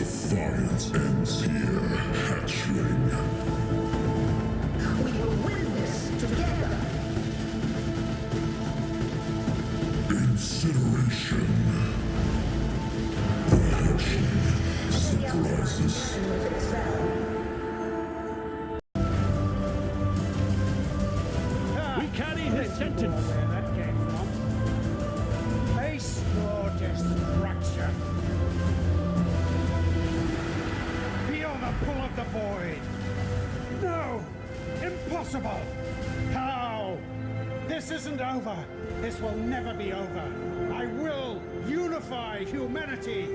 Defiance ends here, hatchling. We will win this together. Incineration. The hatchling surprises. We carry his sentence. Where that came from. Face your destruction. Feel the pull of the void. No! Impossible! How? This isn't over. This will never be over. I will unify humanity.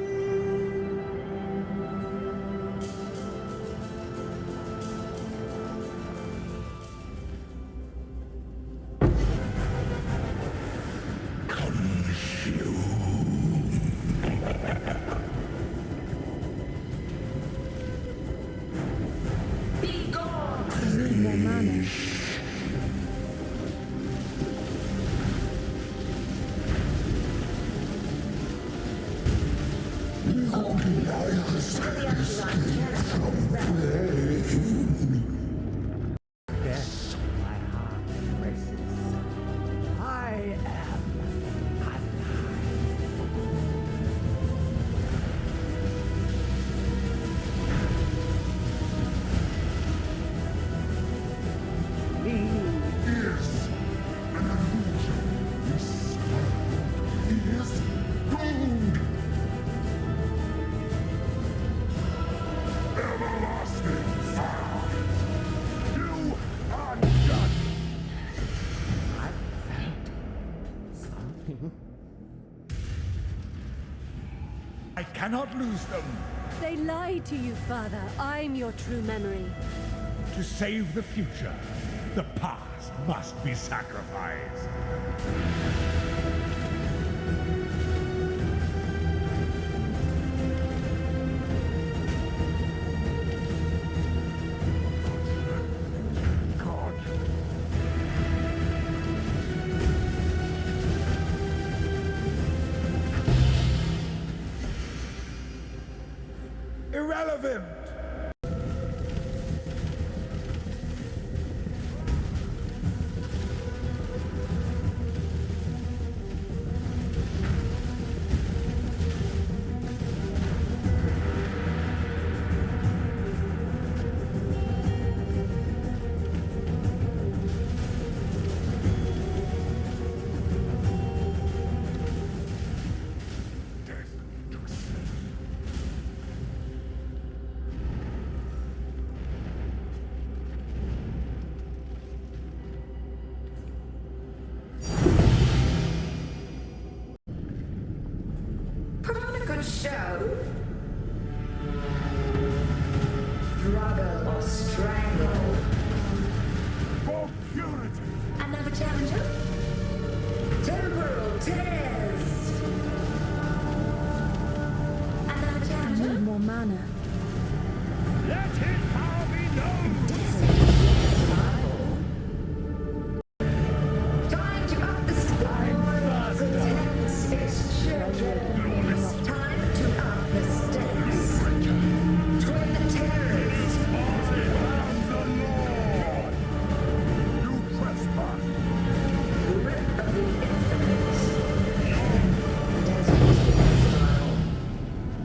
Be gone! I need more mana. Death, my heart races. I am Is an illusion. He is doomed. Everlasting fire. You are done. I cannot lose them. They lied to you, Father. I'm your true memory. To save the future, the past must be sacrificed. God. Irrelevant! Put on a good show. Struggle or strangle. For purity. Another challenger? Temporal tears. Another I challenger? need more mana. Let his power be known. Time to up the stakes. Protect its children. It's time to up the stakes. Twin the terrorists. You trespass. Rip of the infinite.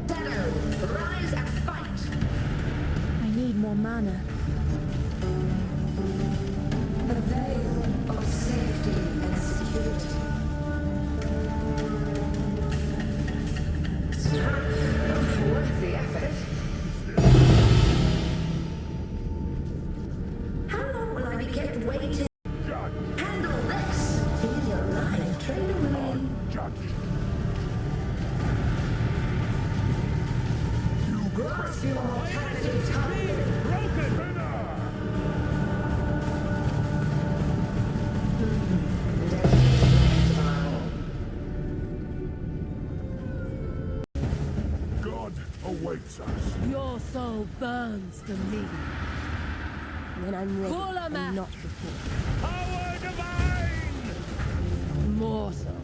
Shadow, rise and fight. I need more mana. The veil of safety and security. Worth the effort. How long will I be kept waiting? Judge. Handle this. Feel your life trade away. Judge. Grasp your mortality tightly. Broken. God awaits us. Your soul burns for me. When I'm ready, Kurlama. and not before. Power divine. Mortal.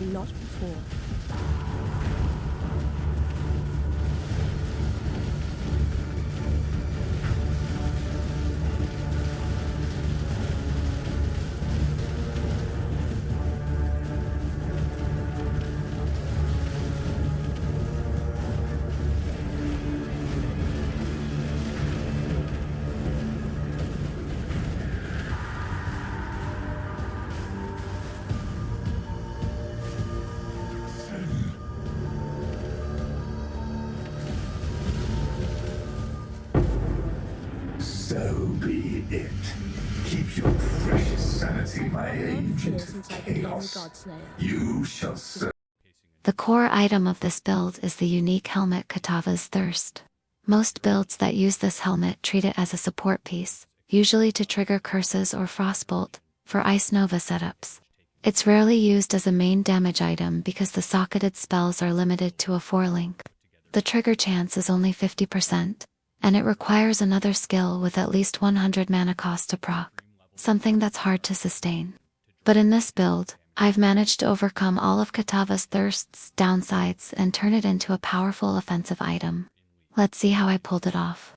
and not before. So be it. Keep your precious sanity, my agent of chaos. You shall serve. The core item of this build is the unique helmet Kitava's Thirst. Most builds that use this helmet treat it as a support piece, usually to trigger curses or frostbolt, for Ice Nova setups. It's rarely used as a main damage item because the socketed spells are limited to a 4-link. The trigger chance is only 50%, and it requires another skill with at least 100 mana cost to proc, something that's hard to sustain. But in this build, I've managed to overcome all of Kitava's Thirst's downsides and turn it into a powerful offensive item. Let's see how I pulled it off.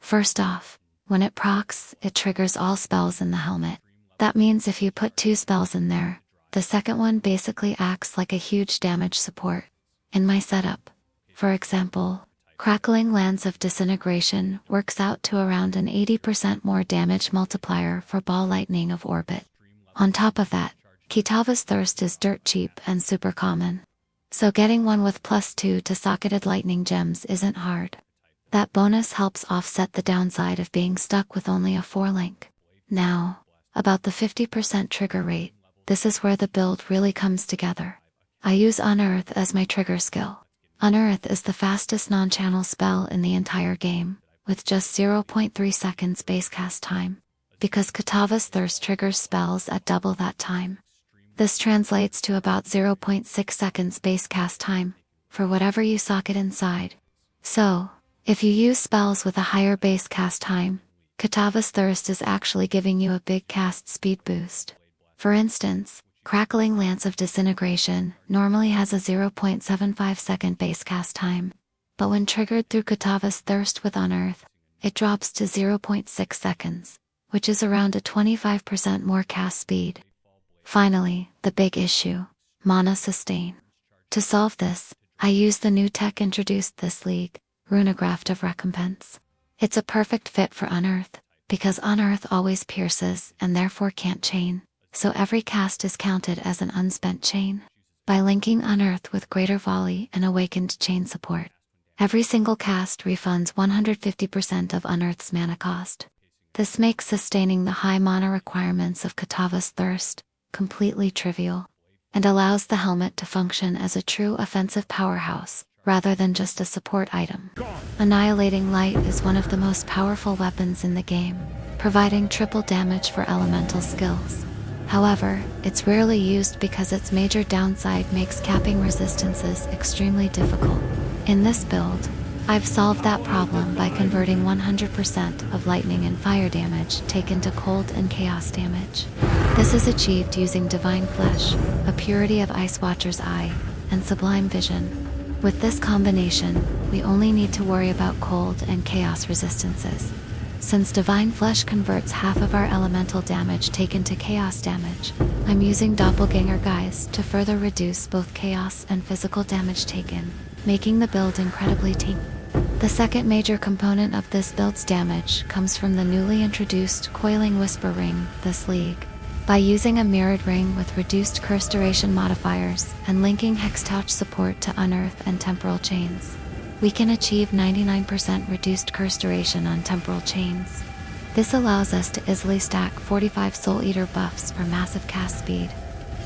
First off, when it procs, it triggers all spells in the helmet. That means if you put 2 spells in there, the second one basically acts like a huge damage support. In my setup, for example, Crackling Lance of Disintegration works out to around an 80% more damage multiplier for Ball Lightning of Orbit. On top of that, Kitava's Thirst is dirt cheap and super common. So getting one with +2 to socketed lightning gems isn't hard. That bonus helps offset the downside of being stuck with only a 4-link. Now, about the 50% trigger rate, this is where the build really comes together. I use Unearth as my trigger skill. Unearth is the fastest non-channel spell in the entire game, with just 0.3 seconds base cast time, because Kitava's Thirst triggers spells at double that time. This translates to about 0.6 seconds base cast time, for whatever you socket inside. So, if you use spells with a higher base cast time, Kitava's Thirst is actually giving you a big cast speed boost. For instance, Crackling Lance of Disintegration normally has a 0.75 second base cast time, but when triggered through Kitava's Thirst with Unearth, it drops to 0.6 seconds, which is around a 25% more cast speed. Finally, the big issue: mana sustain. To solve this, I use the new tech introduced this league, Runegraft of Recompense. It's a perfect fit for Unearth, because Unearth always pierces and therefore can't chain, so every cast is counted as an unspent chain. By linking Unearth with Greater Volley and Awakened Chain support, every single cast refunds 150% of Unearth's mana cost. This makes sustaining the high mana requirements of Kitava's Thirst completely trivial, and allows the helmet to function as a true offensive powerhouse, rather than just a support item. Annihilating Light is one of the most powerful weapons in the game, providing triple damage for elemental skills. However, it's rarely used because its major downside makes capping resistances extremely difficult. In this build, I've solved that problem by converting 100% of lightning and fire damage taken to cold and chaos damage. This is achieved using Divine Flesh, a Purity of Ice Watcher's Eye, and Sublime Vision. With this combination, we only need to worry about cold and chaos resistances. Since Divine Flesh converts half of our elemental damage taken to chaos damage, I'm using Doppelganger Guise to further reduce both chaos and physical damage taken, making the build incredibly tanky. The second major component of this build's damage comes from the newly introduced Coiling Whisper Ring this league. By using a mirrored ring with reduced curse duration modifiers and linking Hextouch support to Unearth and Temporal Chains, we can achieve 99% reduced curse duration on temporal chains. This allows us to easily stack 45 Soul Eater buffs for massive cast speed.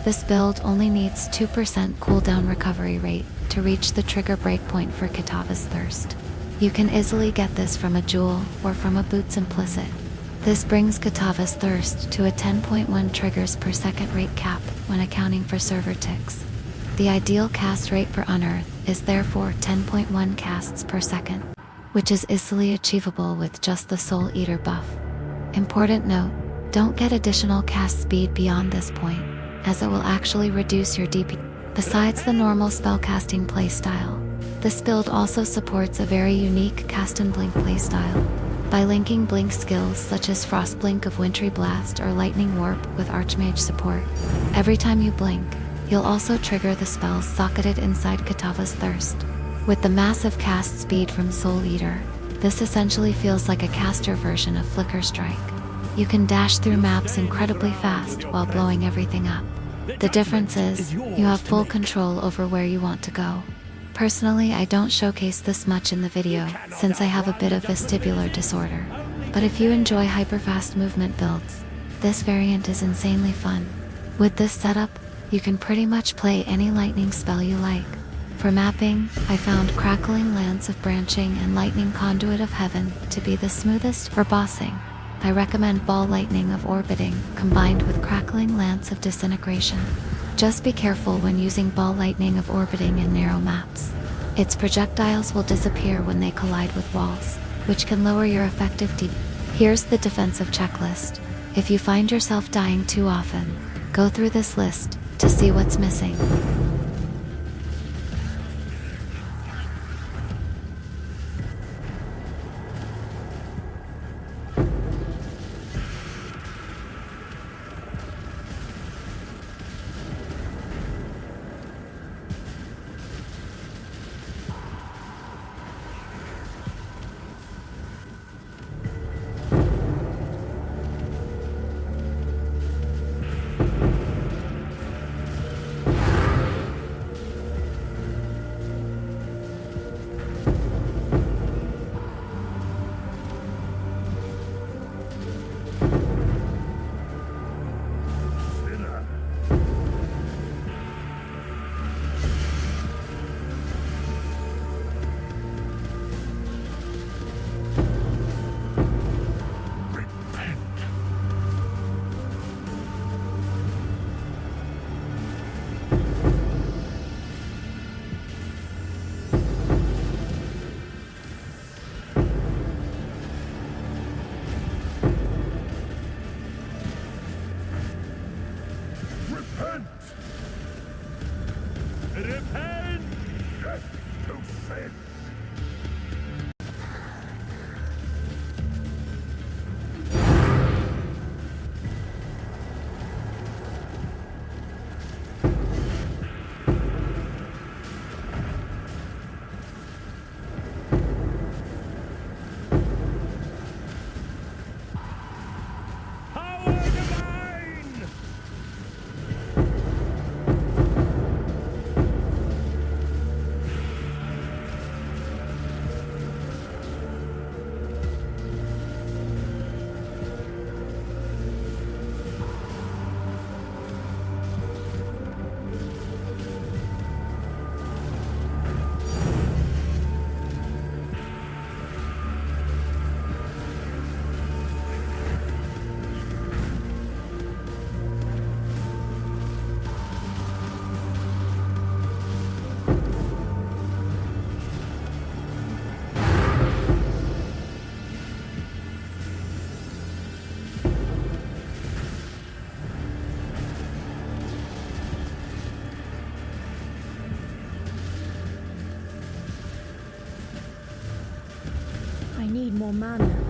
This build only needs 2% cooldown recovery rate to reach the trigger breakpoint for Kitava's Thirst. You can easily get this from a jewel or from a Boots Implicit. This brings Kitava's Thirst to a 10.1 triggers per second rate cap when accounting for server ticks. The ideal cast rate for Unearth is therefore 10.1 casts per second, which is easily achievable with just the Soul Eater buff. Important note, don't get additional cast speed beyond this point, as it will actually reduce your DP. Besides the normal spellcasting playstyle, this build also supports a very unique cast and blink playstyle. By linking blink skills such as Frost Blink of Wintry Blast or Lightning Warp with Archmage support, every time you blink, you'll also trigger the spells socketed inside Kitava's Thirst. With the massive cast speed from Soul Eater, this essentially feels like a caster version of Flicker Strike. You can dash through maps incredibly fast while blowing everything up. The difference is, you have full control over where you want to go. Personally, I don't showcase this much in the video, since I have a bit of vestibular disorder. But if you enjoy hyperfast movement builds, this variant is insanely fun. With this setup, you can pretty much play any lightning spell you like. For mapping, I found Crackling Lance of Branching and Lightning Conduit of Heaven to be the smoothest. For bossing, I recommend Ball Lightning of Orbiting combined with Crackling Lance of Disintegration. Just be careful when using Ball Lightning of Orbiting in narrow maps. Its projectiles will disappear when they collide with walls, which can lower your effective DP. Here's the defensive checklist. If you find yourself dying too often, go through this list to see what's missing. I need more mana.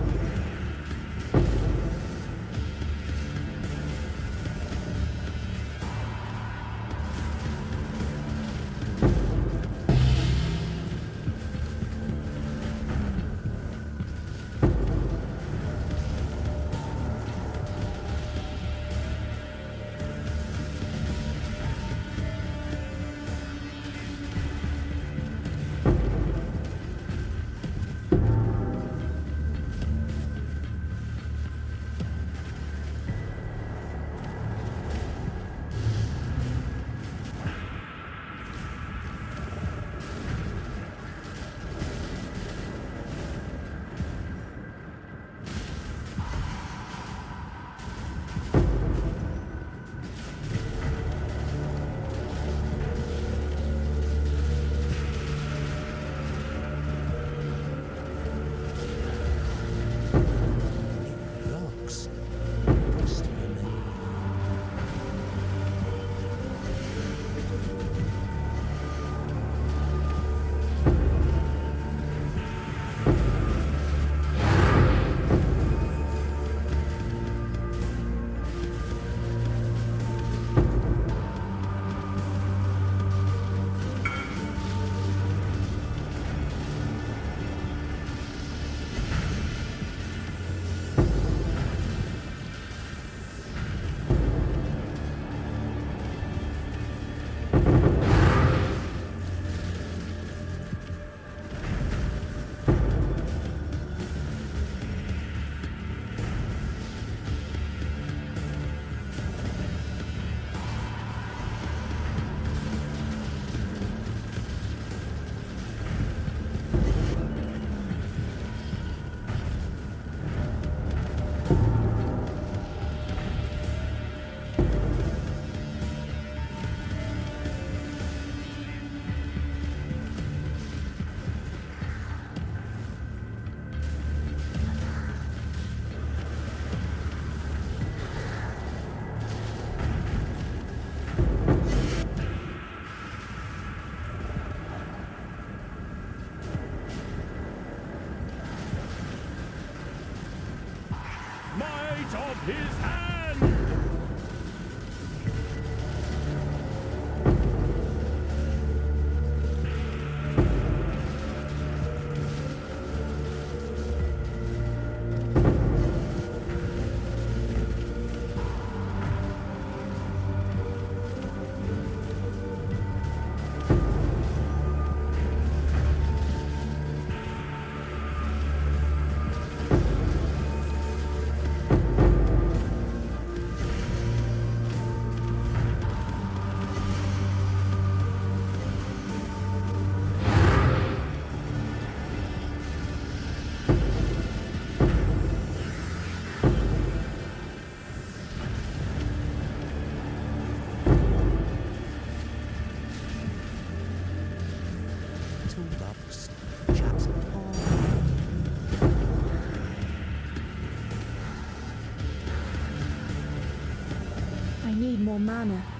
need more mana.